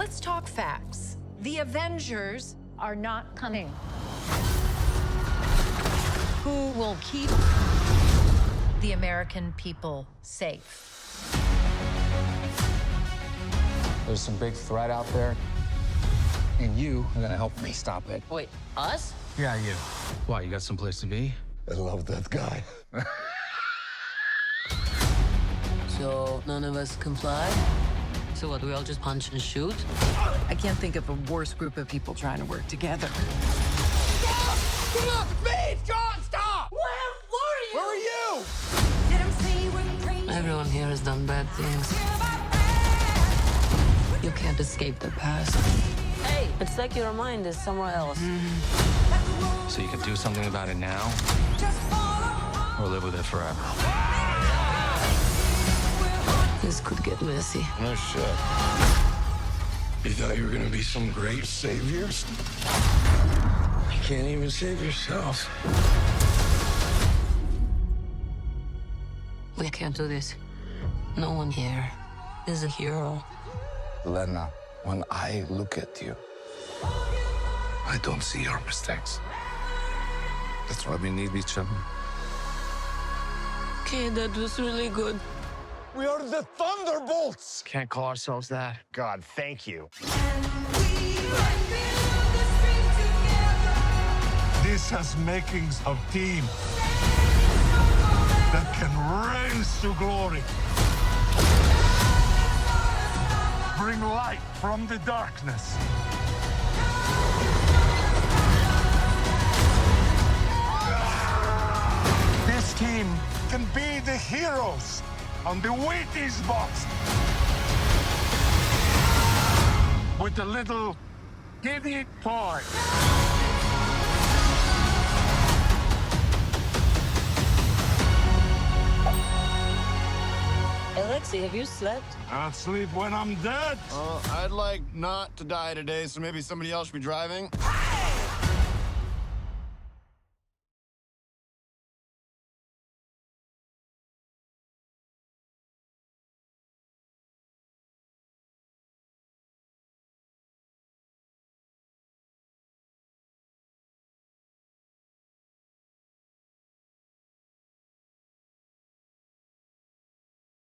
Let's talk facts. The Avengers are not coming. Who will keep the American people safe? There's some big threat out there, and you are gonna help me stop it. Wait, us? Yeah, you. Why, you got someplace to be? I love that guy. So none of us comply? So what, we all just punch and shoot? I can't think of a worse group of people trying to work together. Look, speed! John, stop! Where are you? Everyone here has done bad things. You can't escape the past. Hey, it's like your mind is somewhere else. So you can do something about it now, or live with it forever. This could get messy. No shit. You thought you were gonna be some great saviors? You can't even save yourself. We can't do this. No one here is a hero. Yelena, when I look at you, I don't see your mistakes. That's why we need each other. Okay, that was really good. We are the Thunderbolts! Can't call ourselves that. God, thank you. This has makings of team that can rise to glory. Bring light from the darkness. This team can be the heroes on the Wheaties box. With a little giddy toy. Alexei, have you slept? I'll sleep when I'm dead. I'd like not to die today, so maybe somebody else should be driving.